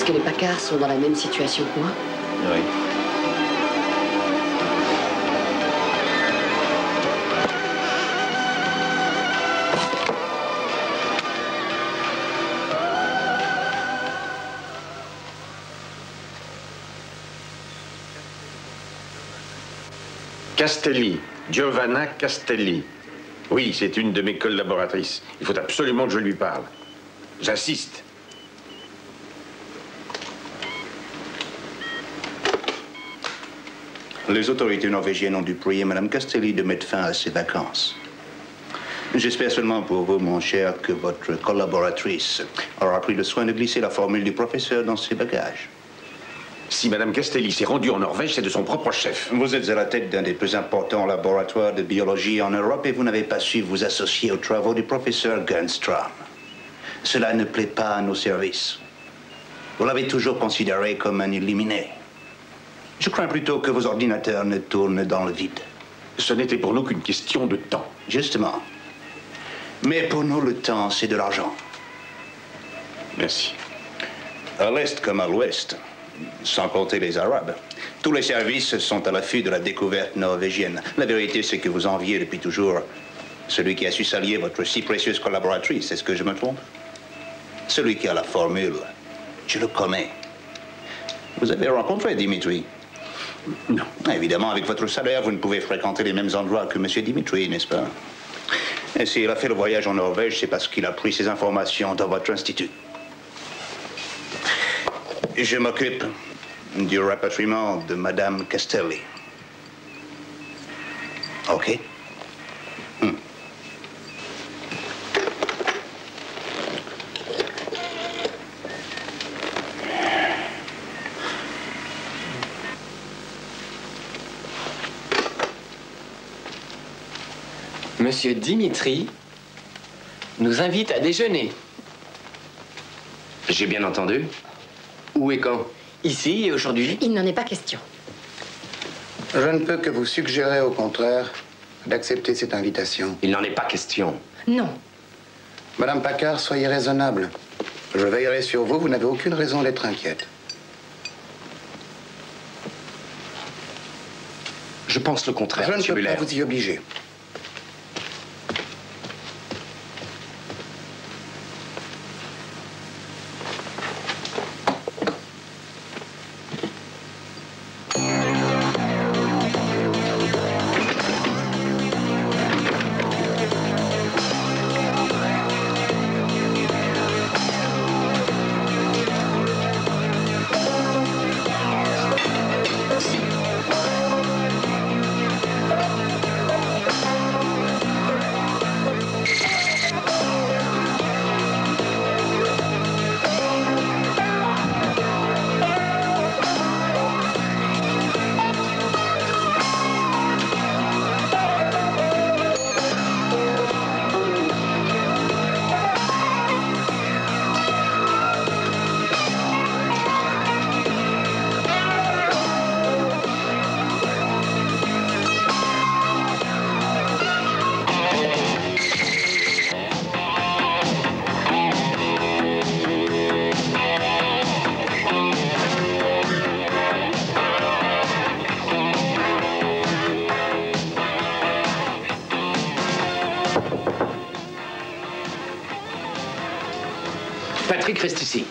Est-ce que les Packard sont dans la même situation que moi? Oui. Castelli, Giovanna Castelli. Oui, c'est une de mes collaboratrices. Il faut absolument que je lui parle. J'insiste. Les autorités norvégiennes ont dû prier Mme Castelli de mettre fin à ses vacances. J'espère seulement pour vous, mon cher, que votre collaboratrice aura pris le soin de glisser la formule du professeur dans ses bagages. Si Mme Castelli s'est rendue en Norvège, c'est de son propre chef. Vous êtes à la tête d'un des plus importants laboratoires de biologie en Europe et vous n'avez pas su vous associer aux travaux du professeur Gernstrom. Cela ne plaît pas à nos services. Vous l'avez toujours considéré comme un illuminé. Je crains plutôt que vos ordinateurs ne tournent dans le vide. Ce n'était pour nous qu'une question de temps. Justement. Mais pour nous, le temps, c'est de l'argent. Merci. À l'Est comme à l'Ouest, sans compter les Arabes, tous les services sont à l'affût de la découverte norvégienne. La vérité, c'est que vous enviez depuis toujours celui qui a su s'allier votre si précieuse collaboratrice. Est-ce que je me trompe? Celui qui a la formule. Je le connais. Vous avez rencontré Dimitri? Non. Évidemment, avec votre salaire, vous ne pouvez fréquenter les mêmes endroits que M. Dimitri, n'est-ce pas? Et s'il a fait le voyage en Norvège, c'est parce qu'il a pris ces informations dans votre institut. Je m'occupe du rapatriement de Madame Castelli. OK? Monsieur Dimitri nous invite à déjeuner. J'ai bien entendu. Où et quand? Ici et aujourd'hui? Il n'en est pas question. Je ne peux que vous suggérer, au contraire, d'accepter cette invitation. Il n'en est pas question. Non. Madame Packard, soyez raisonnable. Je veillerai sur vous, vous n'avez aucune raison d'être inquiète. Je pense le contraire, Je ne peux Müller. pas vous y obliger. Patrick reste ici.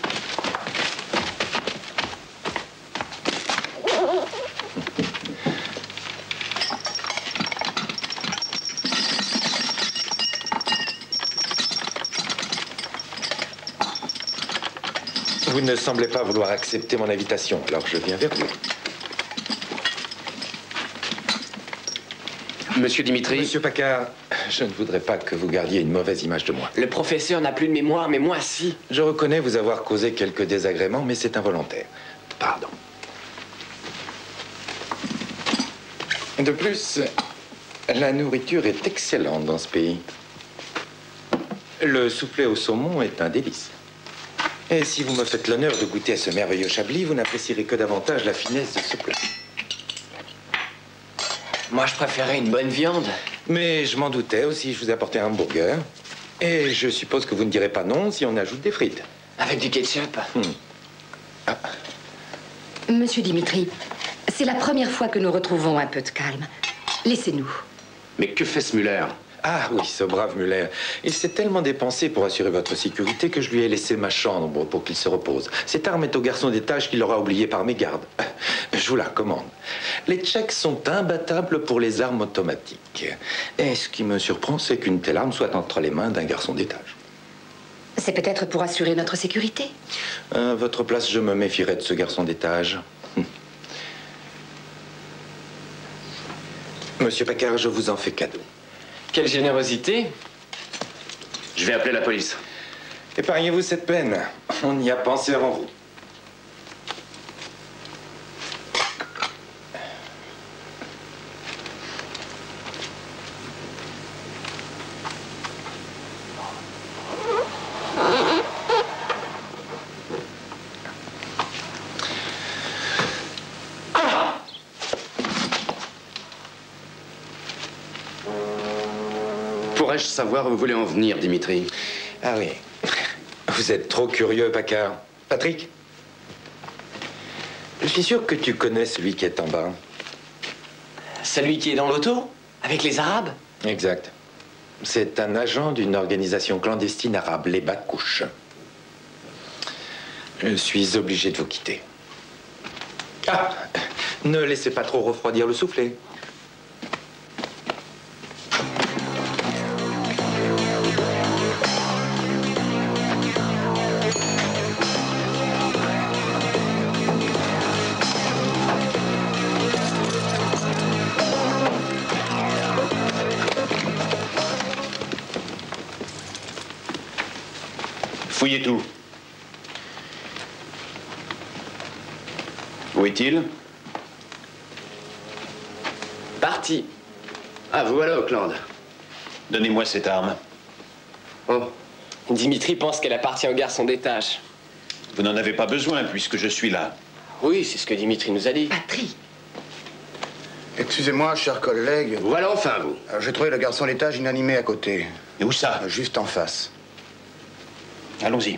Vous ne semblez pas vouloir accepter mon invitation, alors je viens vers vous. Monsieur Dimitri. Monsieur Packard, je ne voudrais pas que vous gardiez une mauvaise image de moi. Le professeur n'a plus de mémoire, mais moi, si. Je reconnais vous avoir causé quelques désagréments, mais c'est involontaire. Pardon. De plus, la nourriture est excellente dans ce pays. Le soufflé au saumon est un délice. Et si vous me faites l'honneur de goûter à ce merveilleux chablis, vous n'apprécierez que davantage la finesse de ce plat. Moi, je préférais une bonne viande. Mais je m'en doutais aussi, je vous apportais un hamburger. Et je suppose que vous ne direz pas non si on ajoute des frites. Avec du ketchup. Monsieur Dimitri, c'est la première fois que nous retrouvons un peu de calme. Laissez-nous. Mais que fait ce Muller? Ah oui, ce brave Muller. Il s'est tellement dépensé pour assurer votre sécurité que je lui ai laissé ma chambre pour qu'il se repose. Cette arme est au garçon d'étage qui l'aura oubliée par mégarde. Je vous la recommande. Les Tchèques sont imbattables pour les armes automatiques. Et ce qui me surprend, c'est qu'une telle arme soit entre les mains d'un garçon d'étage. C'est peut-être pour assurer notre sécurité. À votre place, je me méfierais de ce garçon d'étage. Monsieur Paccard, je vous en fais cadeau. Quelle générosité. Je vais appeler la police. Épargnez-vous cette peine. On y a pensé avant vous. Pourrais-je savoir où vous voulez en venir, Dimitri? Ah oui. Vous êtes trop curieux, Paccard. Patrick? Je suis sûr que tu connais celui qui est en bas. Celui qui est dans l'auto? Avec les Arabes? Exact. C'est un agent d'une organisation clandestine arabe, les Bakouches. Je suis obligé de vous quitter. Ah! Ne laissez pas trop refroidir le soufflet. Fouillez tout. Où est-il? Parti. Ah, vous voilà, Auckland. Donnez-moi cette arme. Oh, Dimitri pense qu'elle appartient au garçon d'étage. Vous n'en avez pas besoin puisque je suis là. Oui, c'est ce que Dimitri nous a dit. Patrie. Excusez-moi, cher collègue. voilà enfin, vous. J'ai trouvé le garçon d'étage inanimé à côté. Et où ça? Juste en face. Allons-y.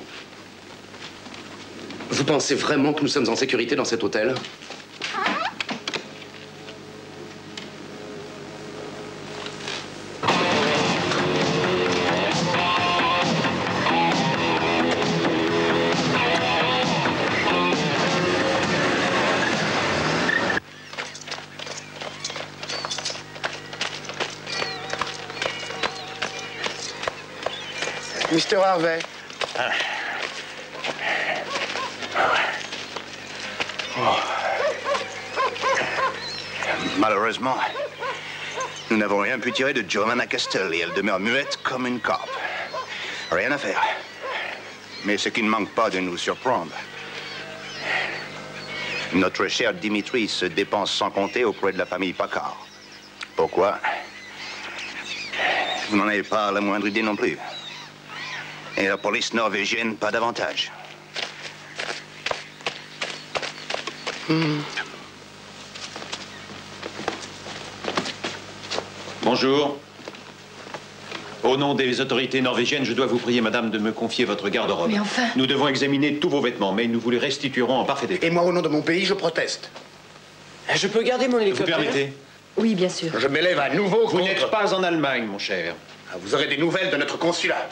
Vous pensez vraiment que nous sommes en sécurité dans cet hôtel? Mr. Harvey. Malheureusement, nous n'avons rien pu tirer de Giovanna Castelli. Elle demeure muette comme une carpe. Rien à faire. Mais ce qui ne manque pas de nous surprendre. Notre cher Dimitri se dépense sans compter auprès de la famille Paccard. Pourquoi? Vous n'en avez pas la moindre idée non plus. Et la police norvégienne, pas davantage. Bonjour. Au nom des autorités norvégiennes, je dois vous prier, madame, de me confier votre garde-robe. Mais enfin... Nous devons examiner tous vos vêtements, mais nous vous les restituerons en parfait état. Et moi, au nom de mon pays, je proteste. Je peux garder mon Vous hélicoptère? permettez? Oui, bien sûr. Je m'élève à nouveau Vous contre... n'êtes pas en Allemagne, mon cher. Vous aurez des nouvelles de notre consulat.